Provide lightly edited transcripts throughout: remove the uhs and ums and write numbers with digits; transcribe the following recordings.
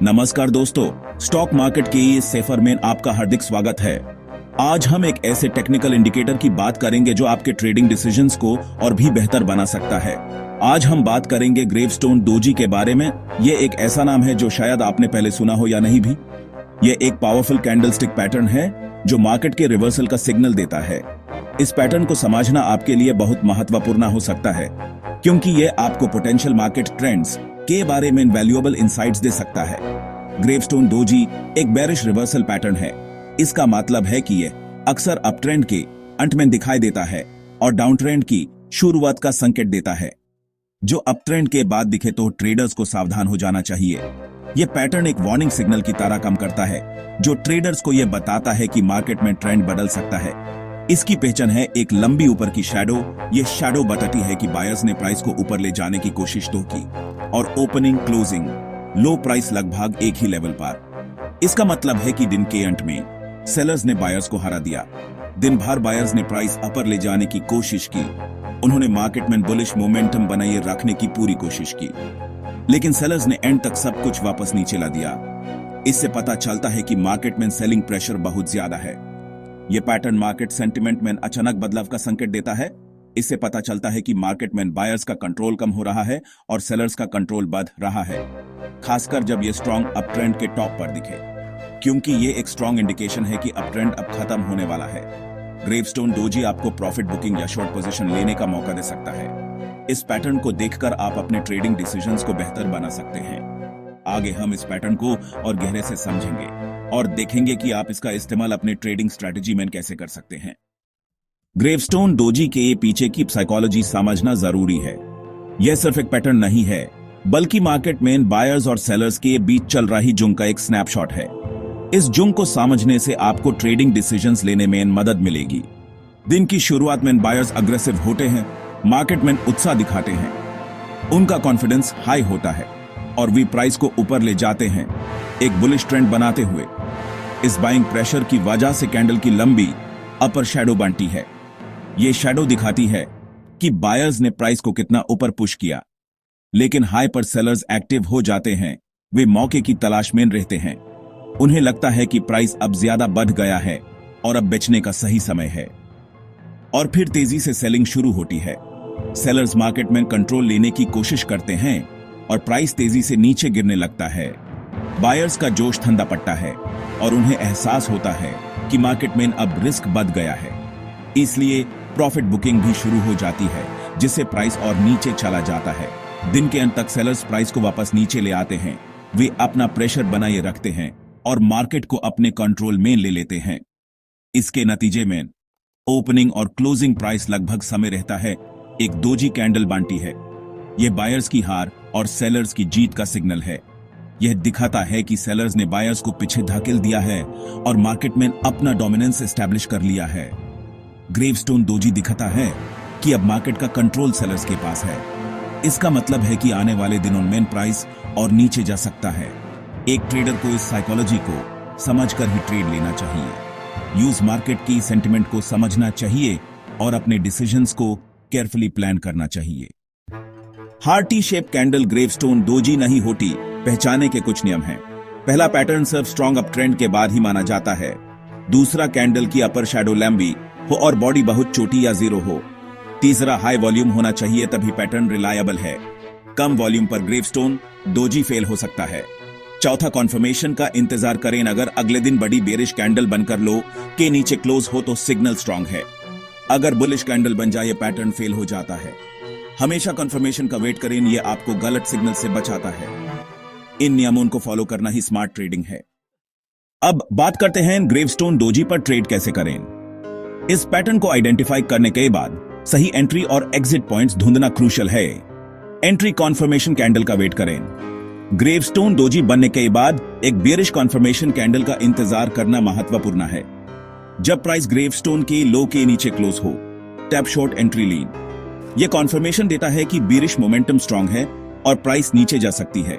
नमस्कार दोस्तों, stock market के इस सेफर में आपका हार्दिक स्वागत है। आज हम एक ऐसे टेक्निकल इंडिकेटर की बात करेंगे जो आपके ट्रेडिंग डिसीजंस को और भी बेहतर बना सकता है। आज हम बात करेंगे ग्रेवस्टोन डोजी के बारे में। ये एक ऐसा नाम है जो शायद आपने पहले सुना हो या नहीं भी। ये एक पावरफुल कैंडलस्टिक पैटर्न है जो मार्केट के रिवर्सल का सिग्नल देता है। इस पैटर्न को समझना आपके लिए बहुत महत्वपूर्ण हो सकता है क्योंकि ये आपको पोटेंशियल मार्केट ट्रेंड्स के बारे में वैल्यूएबल इंसाइट्स दे सकता है। ग्रेवस्टोन डोजी एक बेरिश रिवर्सल पैटर्न है। इसका मतलब है कि ये अक्सर अप ट्रेंड के अंत में दिखाई देता है और डाउन ट्रेंड की शुरुआत का संकेत देता है। जो अप ट्रेंड के बाद दिखे तो ट्रेडर्स को सावधान हो जाना चाहिए। यह पैटर्न एक वार्निंग सिग्नल की तरह काम करता है जो ट्रेडर्स को यह बताता है कि मार्केट में ट्रेंड बदल सकता है। इसकी पहचान है एक लंबी ऊपर की शैडो। ये शैडो बताती है कि बायर्स ने प्राइस को ऊपर ले जाने की कोशिश तो की और ओपनिंग क्लोजिंग लो प्राइस लगभग एक ही लेवल पर। इसका मतलब है कि दिन के अंत में सेलर्स ने बायर्स को हरा दिया। दिन भर बायर्स ने प्राइस अपर ले जाने की कोशिश की। उन्होंने मार्केट में बुलिश मोमेंटम बनाए रखने की पूरी कोशिश की, लेकिन सेलर्स ने एंड तक सब कुछ वापस नीचे ला दिया। इससे पता चलता है कि मार्केट में सेलिंग प्रेशर बहुत ज्यादा है। यह पैटर्न मार्केट सेंटिमेंट में अचानक बदलाव का संकेत देता है। इससे पता चलता है कि मार्केट में बायर्स का कंट्रोल कम हो रहा है और सेलर्स का कंट्रोल बढ़ रहा है, खासकर जब यह स्ट्रॉन्ग अप ट्रेंड के टॉप पर दिखे, क्योंकि यह एक स्ट्रॉन्ग इंडिकेशन है कि अप ट्रेंड अब खत्म होने वाला है। ग्रेवस्टोन डोजी आपको प्रॉफिट बुकिंग या शॉर्ट पोजीशन लेने का मौका दे सकता है। इस पैटर्न को देखकर आप अपने ट्रेडिंग डिसीजंस को बेहतर बना सकते हैं। आगे हम इस पैटर्न को और गहरे से समझेंगे और देखेंगे कि आप इसका इस्तेमाल अपने ट्रेडिंग स्ट्रेटजी में कैसे कर सकते हैं। ग्रेवस्टोन डोजी के पीछे की साइकोलॉजी समझना जरूरी है। यह सिर्फ एक पैटर्न नहीं है, बल्कि मार्केट में बायर्स और सेलर्स के बीच चल रही जंग का एक स्नैपशॉट है। इस जंग को समझने से आपको ट्रेडिंग डिसीजंस लेने में मदद मिलेगी। दिन की शुरुआत में बायर्स अग्रेसिव होते हैं, मार्केट में उत्साह दिखाते हैं, उनका कॉन्फिडेंस हाई होता है और वे प्राइस को ऊपर ले जाते हैं, एक बुलिश ट्रेंड बनाते हुए। इस बाइंग प्रेशर की वजह से कैंडल की लंबी अपर शैडो बनती है। ये शैडो दिखाती है कि बायर्स ने प्राइस को कितना ऊपर पुश किया, लेकिन हाई पर सेलर्स एक्टिव हो जाते हैं। वे मौके की तलाश में रहते हैं। उन्हें लगता है कि प्राइस अब ज्यादा बढ़ गया है और अब बेचने का सही समय है, और फिर तेजी से सेलिंग शुरू होती है। सेलर्स मार्केट में कंट्रोल लेने की कोशिश करते हैं और प्राइस तेजी से नीचे गिरने लगता है। बायर्स का जोश ठंडा पड़ता है और उन्हें एहसास होता है कि मार्केट में अब रिस्क बढ़ गया है। इसलिए प्रॉफिट बुकिंग भी शुरू हो जाती है, जिससे प्राइस और नीचे चला जाता है। दिन के अंत तक सेलर्स प्राइस को वापस नीचे ले आते हैं। वे अपना प्रेशर बनाए रखते हैं और मार्केट को अपने कंट्रोल में ले लेते हैं। इसके नतीजे में ओपनिंग और क्लोजिंग प्राइस लगभग समय रहता है। एक डोजी कैंडल बनती है। यह बायर्स की हार और सेलर्स की जीत का सिग्नल है। यह दिखाता है कि सेलर्स ने बायर्स को पीछे धकेल दिया है और मार्केट में अपना डोमिनेंस एस्टैब्लिश कर लिया है। ग्रेवस्टोन डोजी दिखाता है कि अब मार्केट का कंट्रोल सेलर्स के पास है। इसका मतलब है कि आने वाले दिनों में प्राइस और नीचे जा सकता है। एक ट्रेडर को इस साइकोलॉजी को समझकर ही ट्रेड लेना चाहिए। यूज मार्केट की सेंटिमेंट को समझना चाहिए और अपने डिसीजंस को केयरफुली प्लान करना चाहिए। Hearty shape candle gravestone doji नहीं होती। पहचाने के कुछ नियम हैं। पहला पैटर्न सिर्फ स्ट्रॉन्ग अप ट्रेंड के बाद ही माना जाता है। दूसरा, कैंडल की अपर शैडो लंबी हो और बॉडी बहुत छोटी या जीरो हो। तीसरा, हाई वॉल्यूम होना चाहिए, तभी पैटर्न रिलायबल है। कम वॉल्यूम पर ग्रेवस्टोन डोजी फेल हो सकता है। चौथा, कॉन्फर्मेशन का इंतजार करें। अगर अगले दिन बड़ी बेरिश कैंडल बनकर लो के नीचे क्लोज हो तो सिग्नल स्ट्रॉन्ग है। अगर बुलिश कैंडल बन जाए पैटर्न फेल हो जाता है। हमेशा कॉन्फर्मेशन का वेट करें, यह आपको गलत सिग्नल से बचाता है। इन नियमों को फॉलो करना ही स्मार्ट ट्रेडिंग है। अब बात करते हैं ग्रेवस्टोन डोजी पर ट्रेड कैसे करें। इस पैटर्न को आइडेंटिफाई करने के बाद सही एंट्री और एग्जिट पॉइंट्स ढूंढना क्रूशियल है। एंट्री कॉन्फर्मेशन कैंडल का वेट करें। ग्रेवस्टोन डोजी बनने के बाद एक बेरिश कॉन्फर्मेशन कैंडल का इंतजार करना महत्वपूर्ण है। जब प्राइस ग्रेवस्टोन के लो के नीचे क्लोज हो, टैप शॉर्ट एंट्री लीन। यह कॉन्फर्मेशन देता है कि बेरिश मोमेंटम स्ट्रांग है और प्राइस नीचे जा सकती है।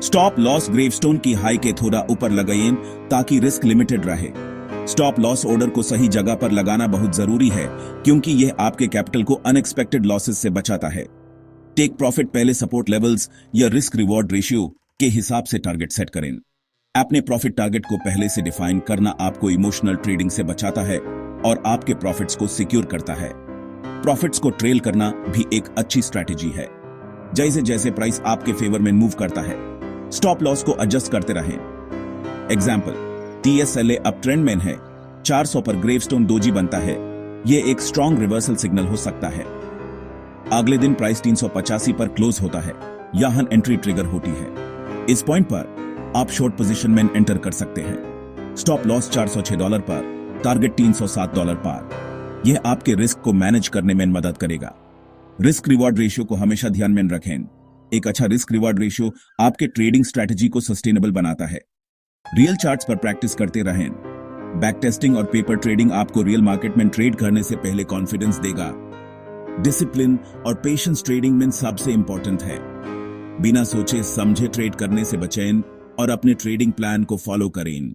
स्टॉप लॉस ग्रेवस्टोन की हाई के थोड़ा ऊपर लगाएं ताकि रिस्क लिमिटेड रहे। स्टॉप लॉस ऑर्डर को सही जगह पर लगाना बहुत जरूरी है क्योंकि यह आपके कैपिटल को अनएक्सपेक्टेड लॉसेस से बचाता है। टेक प्रॉफिट पहले सपोर्ट लेवल्स या रिस्क रिवॉर्ड रेशियो के हिसाब से टारगेट सेट करें। अपने प्रॉफिट टारगेट को पहले से डिफाइन करना आपको इमोशनल ट्रेडिंग से बचाता है और आपके प्रॉफिट्स को सिक्योर करता है। प्रॉफिट्स को ट्रेल करना भी एक अच्छी स्ट्रैटेजी है। जैसे जैसे प्राइस आपके फेवर में मूव करता है, स्टॉप लॉस को एडजस्ट करते रहें। एग्जाम्पल, TSLA अप ट्रेंड में है, 400 पर ग्रेवस्टोन डोजी बनता है, यह एक स्ट्रॉन्ग रिवर्सल सिग्नल हो सकता है। अगले दिन प्राइस 385 पर क्लोज होता है, यहां एंट्री ट्रिगर होती है। इस पॉइंट पर आप शॉर्ट पोजीशन में एंटर कर सकते हैं। स्टॉप लॉस $406 पर, टारगेट $307 पर। यह आपके रिस्क को मैनेज करने में मदद करेगा। रिस्क रिवॉर्ड रेशियो को हमेशा ध्यान में रखें। एक अच्छा रिस्क रिवॉर्ड रेशियो आपके ट्रेडिंग स्ट्रैटेजी को सस्टेनेबल बनाता है। रियल चार्ट्स पर प्रैक्टिस करते रहें। बैक टेस्टिंग और पेपर ट्रेडिंग आपको रियल मार्केट में ट्रेड करने से पहले कॉन्फिडेंस देगा। डिसिप्लिन और पेशेंस ट्रेडिंग में सबसे इंपॉर्टेंट है। बिना सोचे समझे ट्रेड करने से बचें और अपने ट्रेडिंग प्लान को फॉलो करें।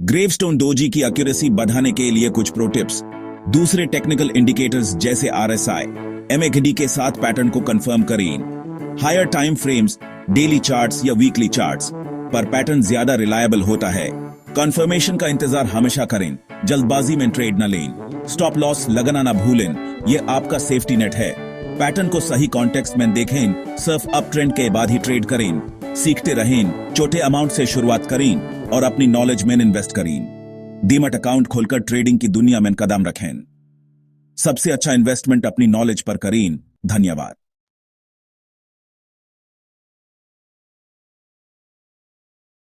ग्रेवस्टोन डोजी की एक्यूरेसी बढ़ाने के लिए कुछ प्रो टिप्स। दूसरे टेक्निकल इंडिकेटर्स जैसे RSI, MACD के साथ पैटर्न को कंफर्म करें। Higher time frames, daily charts या वीकली चार्ट्स पर पैटर्न ज्यादा रिलायबल होता है। कंफर्मेशन का इंतजार हमेशा करें, जल्दबाजी में ट्रेड न लें। स्टॉप लॉस लगाना ना भूलें, यह आपका सेफ्टी नेट है। पैटर्न को सही कॉन्टेक्स्ट में देखें, सिर्फ अप ट्रेंड के बाद ही ट्रेड करें। सीखते रहें, छोटे अमाउंट से शुरुआत करें और अपनी नॉलेज में इन्वेस्ट करें। डीमैट अकाउंट खोलकर ट्रेडिंग की दुनिया में कदम रखें। सबसे अच्छा इन्वेस्टमेंट अपनी नॉलेज पर करें। धन्यवाद।